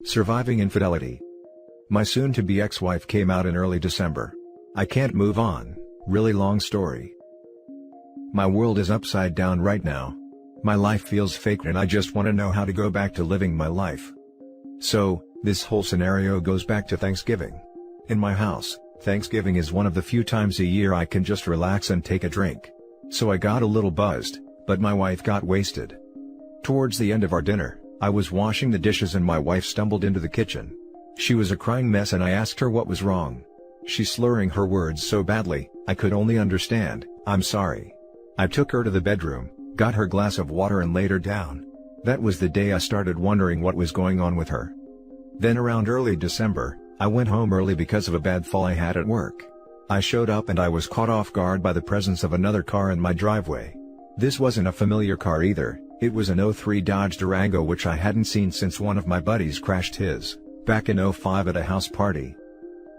Surviving infidelity. My soon-to-be ex-wife came out in early December. I can't move on, really long story. My world is upside down right now. My life feels fake and I just want to know how to go back to living my life. So, this whole scenario goes back to Thanksgiving. In my house, Thanksgiving is one of the few times a year I can just relax and take a drink. So I got a little buzzed, but my wife got wasted. Towards the end of our dinner, I was washing the dishes and my wife stumbled into the kitchen. She was a crying mess and I asked her what was wrong. She slurring her words so badly, I could only understand, "I'm sorry." I took her to the bedroom, got her glass of water and laid her down. That was the day I started wondering what was going on with her. Then around early December, I went home early because of a bad fall I had at work. I showed up and I was caught off guard by the presence of another car in my driveway. This wasn't a familiar car either, it was an '03 Dodge Durango which I hadn't seen since one of my buddies crashed his, back in '05 at a house party.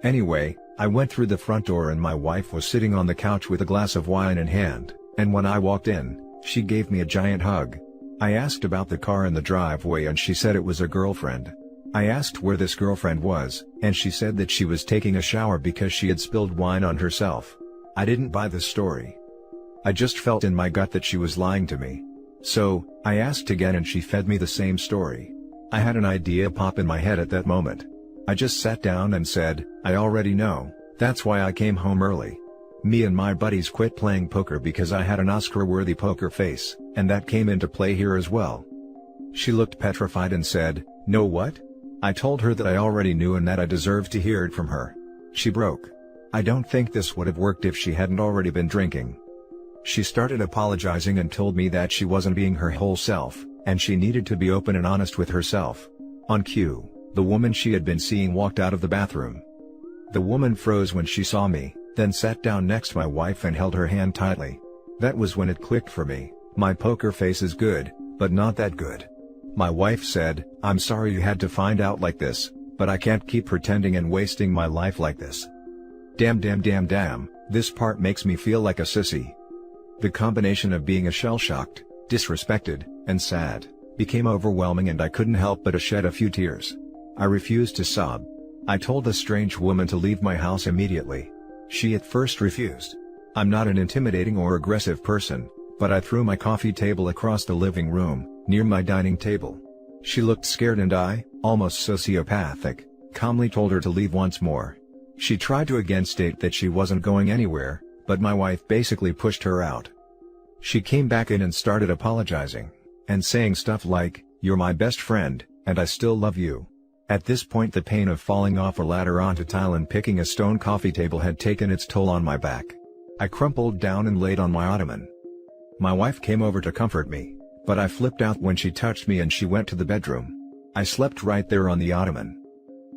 Anyway, I went through the front door and my wife was sitting on the couch with a glass of wine in hand, and when I walked in, she gave me a giant hug. I asked about the car in the driveway and she said it was a girlfriend. I asked where this girlfriend was, and she said that she was taking a shower because she had spilled wine on herself. I didn't buy this story. I just felt in my gut that she was lying to me. So, I asked again and she fed me the same story. I had an idea pop in my head at that moment. I just sat down and said, "I already know, that's why I came home early." Me and my buddies quit playing poker because I had an Oscar-worthy poker face, and that came into play here as well. She looked petrified and said, "No what?" I told her that I already knew and that I deserved to hear it from her. She broke. I don't think this would have worked if she hadn't already been drinking. She started apologizing and told me that she wasn't being her whole self, and she needed to be open and honest with herself. On cue, the woman she had been seeing walked out of the bathroom. The woman froze when she saw me, then sat down next to my wife and held her hand tightly. That was when it clicked for me, my poker face is good, but not that good. My wife said, "I'm sorry you had to find out like this, but I can't keep pretending and wasting my life like this." Damn, this part makes me feel like a sissy. The combination of being shell-shocked, disrespected, and sad, became overwhelming and I couldn't help but shed a few tears. I refused to sob. I told the strange woman to leave my house immediately. She at first refused. I'm not an intimidating or aggressive person, but I threw my coffee table across the living room, near my dining table. She looked scared and I, almost sociopathic, calmly told her to leave once more. She tried to again state that she wasn't going anywhere, but my wife basically pushed her out. She came back in and started apologizing, and saying stuff like, "You're my best friend, and I still love you." At this point the pain of falling off a ladder onto tile and picking a stone coffee table had taken its toll on my back. I crumpled down and laid on my ottoman. My wife came over to comfort me, but I flipped out when she touched me and she went to the bedroom. I slept right there on the ottoman.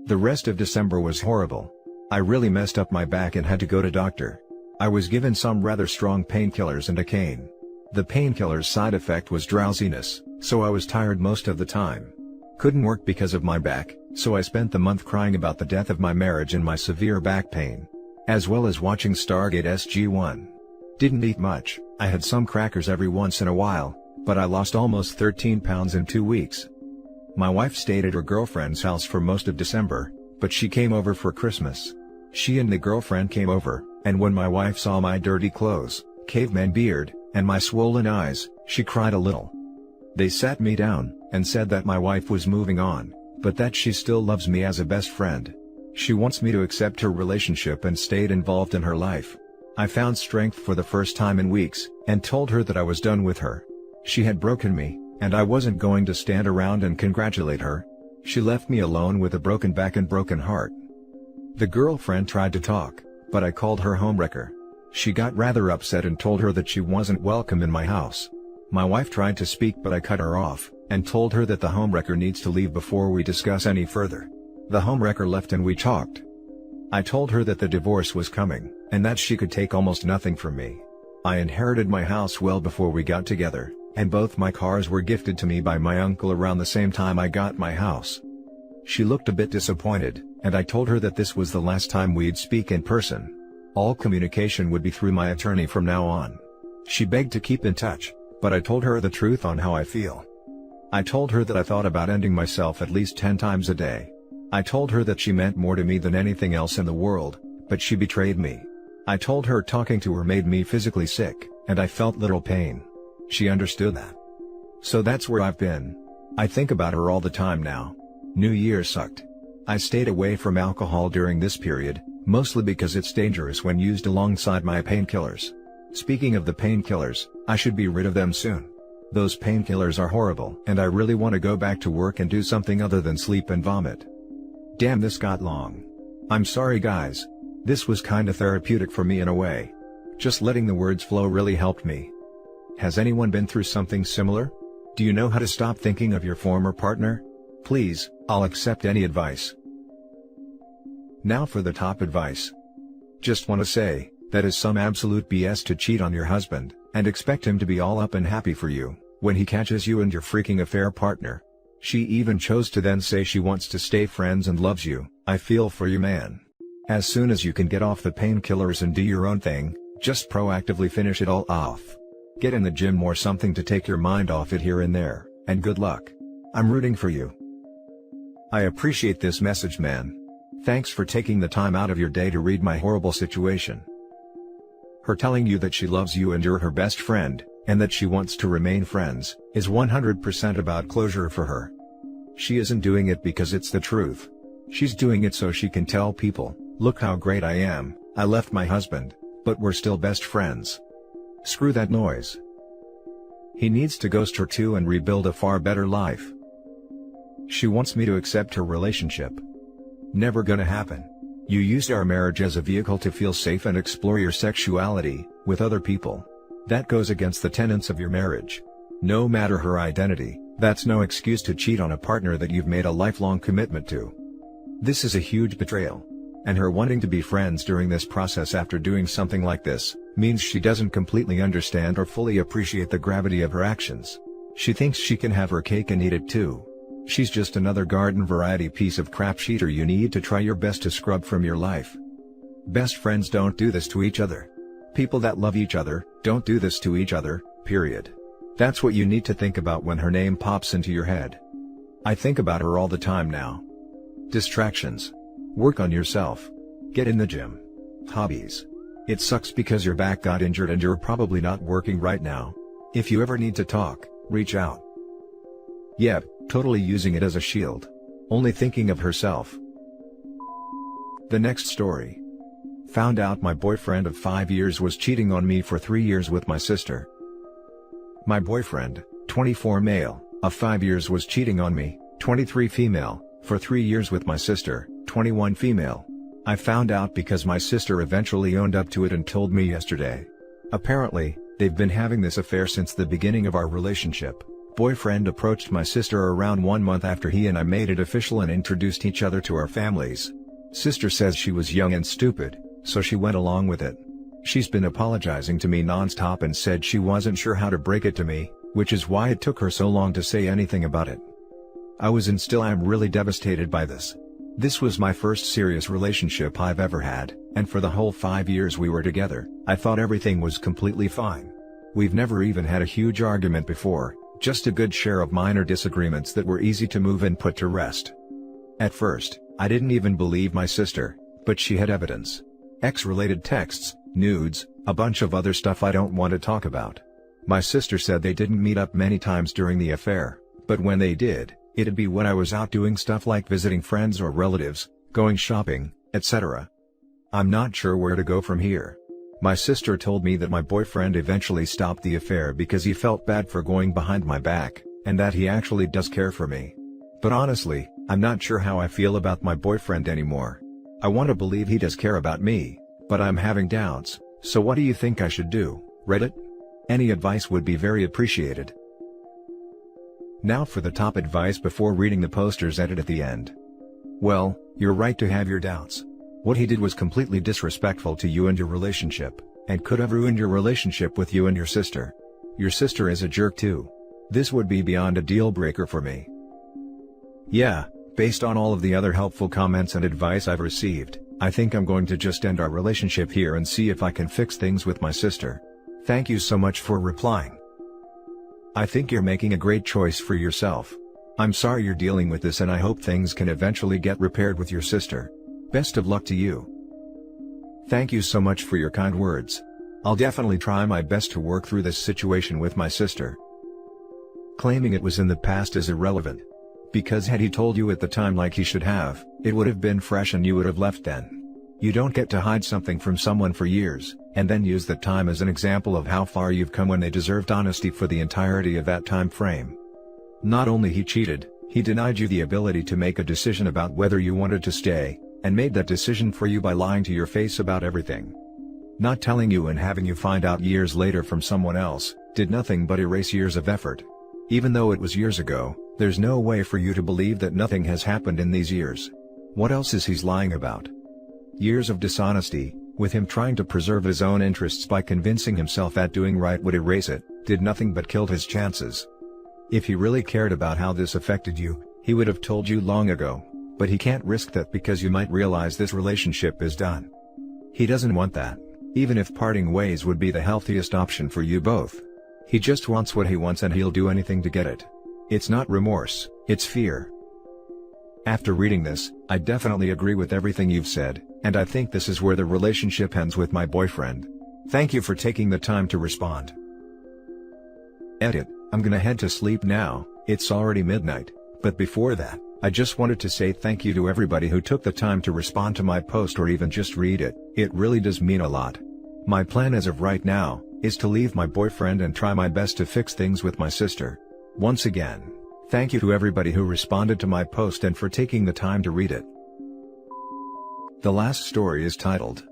The rest of December was horrible. I really messed up my back and had to go to doctor. I was given some rather strong painkillers and a cane. The painkiller's side effect was drowsiness, so I was tired most of the time. Couldn't work because of my back, so I spent the month crying about the death of my marriage and my severe back pain, as well as watching Stargate SG-1. Didn't eat much, I had some crackers every once in a while, but I lost almost 13 pounds in 2 weeks. My wife stayed at her girlfriend's house for most of December, but she came over for Christmas. She and the girlfriend came over, and when my wife saw my dirty clothes, caveman beard, and my swollen eyes, she cried a little. They sat me down, and said that my wife was moving on, but that she still loves me as a best friend. She wants me to accept her relationship and stayed involved in her life. I found strength for the first time in weeks, and told her that I was done with her. She had broken me, and I wasn't going to stand around and congratulate her. She left me alone with a broken back and broken heart. The girlfriend tried to talk, but I called her homewrecker. She got rather upset and told her that she wasn't welcome in my house. My wife tried to speak but I cut her off, and told her that the homewrecker needs to leave before we discuss any further. The homewrecker left and we talked. I told her that the divorce was coming, and that she could take almost nothing from me. I inherited my house well before we got together, and both my cars were gifted to me by my uncle around the same time I got my house. She looked a bit disappointed, and I told her that this was the last time we'd speak in person. All communication would be through my attorney from now on. She begged to keep in touch, but I told her the truth on how I feel. I told her that I thought about ending myself at least 10 times a day. I told her that she meant more to me than anything else in the world, but she betrayed me. I told her talking to her made me physically sick, and I felt little pain. She understood that. So that's where I've been. I think about her all the time now. New Year sucked. I stayed away from alcohol during this period, mostly because it's dangerous when used alongside my painkillers. Speaking of the painkillers, I should be rid of them soon. Those painkillers are horrible, and I really want to go back to work and do something other than sleep and vomit. Damn, this got long. I'm sorry guys. This was kinda therapeutic for me in a way. Just letting the words flow really helped me. Has anyone been through something similar? Do you know how to stop thinking of your former partner? Please, I'll accept any advice. Now for the top advice. Just wanna say, that is some absolute BS to cheat on your husband, and expect him to be all up and happy for you, when he catches you and your freaking affair partner. She even chose to then say she wants to stay friends and loves you. I feel for you, man. As soon as you can get off the painkillers and do your own thing, just proactively finish it all off. Get in the gym or something to take your mind off it here and there, and good luck. I'm rooting for you. I appreciate this message, man. Thanks for taking the time out of your day to read my horrible situation. Her telling you that she loves you and you're her best friend, and that she wants to remain friends, is 100% about closure for her. She isn't doing it because it's the truth. She's doing it so she can tell people, look how great I am, I left my husband, but we're still best friends. Screw that noise. He needs to ghost her too and rebuild a far better life. She wants me to accept her relationship. Never gonna happen. You used our marriage as a vehicle to feel safe and explore your sexuality, with other people. That goes against the tenets of your marriage. No matter her identity, that's no excuse to cheat on a partner that you've made a lifelong commitment to. This is a huge betrayal. And her wanting to be friends during this process after doing something like this, means she doesn't completely understand or fully appreciate the gravity of her actions. She thinks she can have her cake and eat it too. She's just another garden variety piece of crap cheater you need to try your best to scrub from your life. Best friends don't do this to each other. People that love each other, don't do this to each other, period. That's what you need to think about when her name pops into your head. I think about her all the time now. Distractions. Work on yourself. Get in the gym. Hobbies. It sucks because your back got injured and you're probably not working right now. If you ever need to talk, reach out. Yep, totally using it as a shield. Only thinking of herself. The next story. Found out my boyfriend of 5 years was cheating on me for 3 years with my sister. My boyfriend, 24 male, of 5 years was cheating on me, 23 female, for 3 years with my sister, 21 female. I found out because my sister eventually owned up to it and told me yesterday. Apparently, they've been having this affair since the beginning of our relationship. Boyfriend approached my sister around 1 month after he and I made it official and introduced each other to our families. Sister says she was young and stupid, so she went along with it. She's been apologizing to me non-stop and said she wasn't sure how to break it to me, which is why it took her so long to say anything about it. I was and still am really devastated by this. This was my first serious relationship I've ever had, and for the whole 5 years we were together, I thought everything was completely fine. We've never even had a huge argument before, just a good share of minor disagreements that were easy to move and put to rest. At first, I didn't even believe my sister, but she had evidence. Ex-related texts, nudes, a bunch of other stuff I don't want to talk about. My sister said they didn't meet up many times during the affair, but when they did, it'd be when I was out doing stuff like visiting friends or relatives, going shopping, etc. I'm not sure where to go from here. My sister told me that my boyfriend eventually stopped the affair because he felt bad for going behind my back, and that he actually does care for me. But honestly, I'm not sure how I feel about my boyfriend anymore. I want to believe he does care about me, but I'm having doubts, so what do you think I should do, Reddit? Any advice would be very appreciated. Now for the top advice before reading the poster's edit at the end. Well, you're right to have your doubts. What he did was completely disrespectful to you and your relationship, and could have ruined your relationship with you and your sister. Your sister is a jerk too. This would be beyond a deal breaker for me. Yeah, based on all of the other helpful comments and advice I've received, I think I'm going to just end our relationship here and see if I can fix things with my sister. Thank you so much for replying. I think you're making a great choice for yourself. I'm sorry you're dealing with this and I hope things can eventually get repaired with your sister. Best of luck to you. Thank you so much for your kind words. I'll definitely try my best to work through this situation with my sister. Claiming it was in the past is irrelevant. Because had he told you at the time like he should have, it would have been fresh and you would have left then. You don't get to hide something from someone for years, and then use that time as an example of how far you've come when they deserved honesty for the entirety of that time frame. Not only he cheated, he denied you the ability to make a decision about whether you wanted to stay, and made that decision for you by lying to your face about everything. Not telling you and having you find out years later from someone else, did nothing but erase years of effort. Even though it was years ago, there's no way for you to believe that nothing has happened in these years. What else is he lying about? Years of dishonesty, with him trying to preserve his own interests by convincing himself that doing right would erase it, did nothing but kill his chances. If he really cared about how this affected you, he would have told you long ago, but he can't risk that because you might realize this relationship is done. He doesn't want that, even if parting ways would be the healthiest option for you both. He just wants what he wants and he'll do anything to get it. It's not remorse, it's fear. After reading this, I definitely agree with everything you've said, and I think this is where the relationship ends with my boyfriend. Thank you for taking the time to respond. Edit: I'm gonna head to sleep now, it's already midnight, but before that, I just wanted to say thank you to everybody who took the time to respond to my post or even just read it really does mean a lot. My plan as of right now, is to leave my boyfriend and try my best to fix things with my sister. Once again, thank you to everybody who responded to my post and for taking the time to read it. The last story is titled,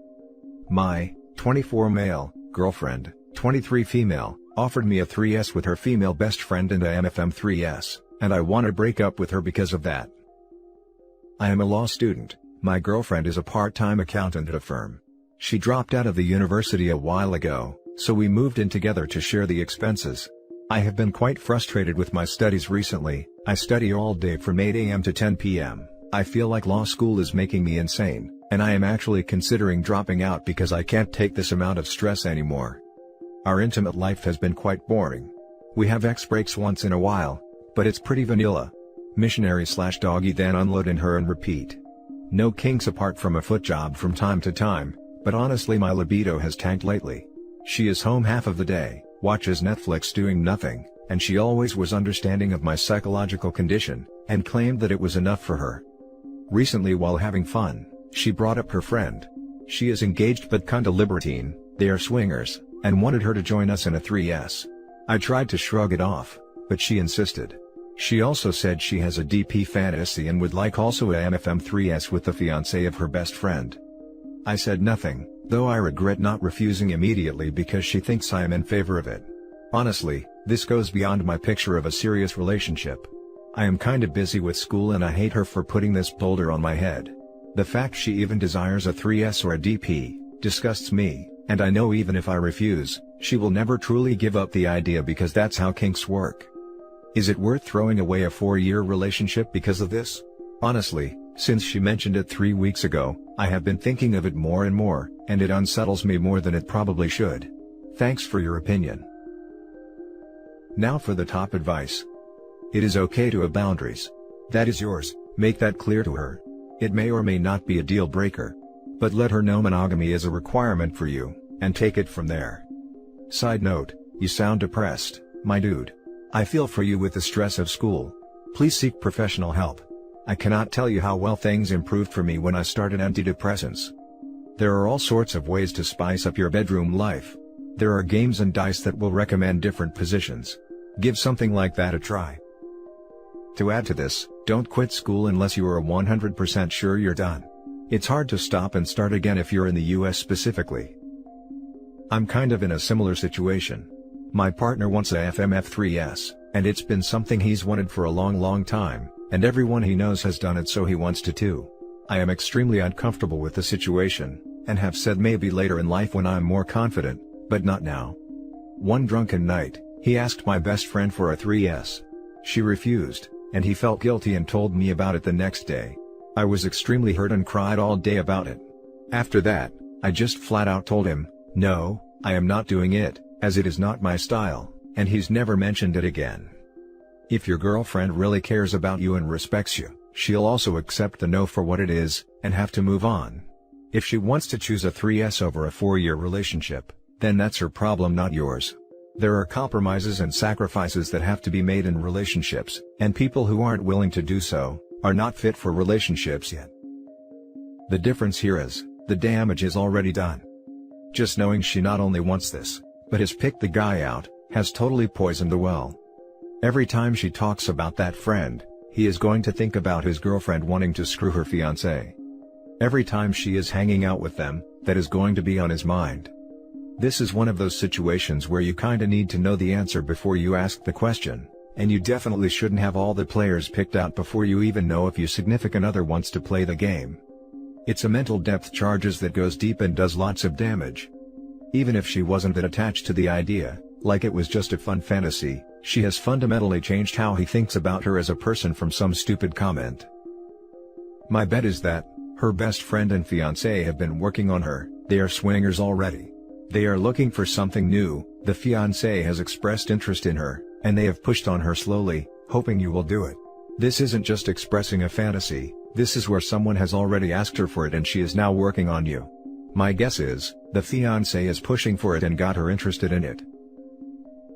My 24 male girlfriend, 23 female, offered me a 3S with her female best friend and I am FM 3S, and I want to break up with her because of that. I am a law student, my girlfriend is a part-time accountant at a firm. She dropped out of the university a while ago, so we moved in together to share the expenses. I have been quite frustrated with my studies recently. I study all day from 8 a.m. to 10 p.m. I feel like law school is making me insane, and I am actually considering dropping out because I can't take this amount of stress anymore. Our intimate life has been quite boring. We have X breaks once in a while, but it's pretty vanilla. Missionary/doggy then unload in her and repeat. No kinks apart from a foot job from time to time, but honestly my libido has tanked lately. She is home half of the day, watches Netflix doing nothing, and she always was understanding of my psychological condition, and claimed that it was enough for her. Recently while having fun, she brought up her friend. She is engaged but kinda libertine, they are swingers, and wanted her to join us in a 3S. I tried to shrug it off, but she insisted. She also said she has a DP fantasy and would like also a MFM 3S with the fiancé of her best friend. I said nothing, though I regret not refusing immediately because she thinks I am in favor of it. Honestly, this goes beyond my picture of a serious relationship. I am kinda busy with school and I hate her for putting this boulder on my head. The fact she even desires a 3S or a DP, disgusts me, and I know even if I refuse, she will never truly give up the idea because that's how kinks work. Is it worth throwing away a 4-year relationship because of this? Honestly, since she mentioned it 3 weeks ago, I have been thinking of it more and more, and it unsettles me more than it probably should. Thanks for your opinion. Now for the top advice. It is okay to have boundaries. That is yours, make that clear to her. It may or may not be a deal breaker. But let her know monogamy is a requirement for you, and take it from there. Side note, you sound depressed, my dude. I feel for you with the stress of school. Please seek professional help. I cannot tell you how well things improved for me when I started antidepressants. There are all sorts of ways to spice up your bedroom life. There are games and dice that will recommend different positions. Give something like that a try. To add to this, don't quit school unless you are 100% sure you're done. It's hard to stop and start again if you're in the US specifically. I'm kind of in a similar situation. My partner wants a FMF3S, and it's been something he's wanted for a long time, and everyone he knows has done it so he wants to too. I am extremely uncomfortable with the situation, and have said maybe later in life when I'm more confident, but not now. One drunken night, he asked my best friend for a 3S. She refused, and he felt guilty and told me about it the next day. I was extremely hurt and cried all day about it. After that, I just flat out told him, no, I am not doing it, as it is not my style, and he's never mentioned it again. If your girlfriend really cares about you and respects you, she'll also accept the no for what it is, and have to move on. If she wants to choose a 3S over a 4-year relationship, then that's her problem, not yours. There are compromises and sacrifices that have to be made in relationships, and people who aren't willing to do so, are not fit for relationships yet. The difference here is, the damage is already done. Just knowing she not only wants this, but has picked the guy out, has totally poisoned the well. Every time she talks about that friend, he is going to think about his girlfriend wanting to screw her fiancé. Every time she is hanging out with them, that is going to be on his mind. This is one of those situations where you kinda need to know the answer before you ask the question, and you definitely shouldn't have all the players picked out before you even know if your significant other wants to play the game. It's a mental depth charges that goes deep and does lots of damage. Even if she wasn't that attached to the idea, like it was just a fun fantasy, she has fundamentally changed how he thinks about her as a person from some stupid comment. My bet is that her best friend and fiancé have been working on her. They are swingers already. They are looking for something new. The fiancé has expressed interest in her, and they have pushed on her slowly, hoping you will do it. This isn't just expressing a fantasy, this is where someone has already asked her for it and she is now working on you. My guess is, the fiancé is pushing for it and got her interested in it.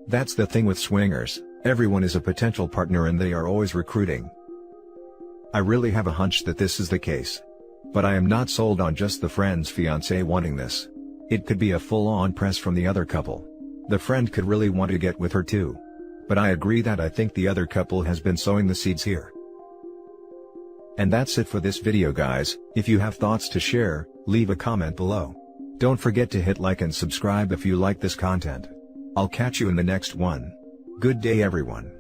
That's the thing with swingers, everyone is a potential partner and they are always recruiting. I really have a hunch that this is the case. But I am not sold on just the friend's fiancé wanting this. It could be a full-on press from the other couple. The friend could really want to get with her too. But I agree that I think the other couple has been sowing the seeds here. And that's it for this video, guys. If you have thoughts to share, leave a comment below. Don't forget to hit like and subscribe if you like this content. I'll catch you in the next one. Good day, everyone.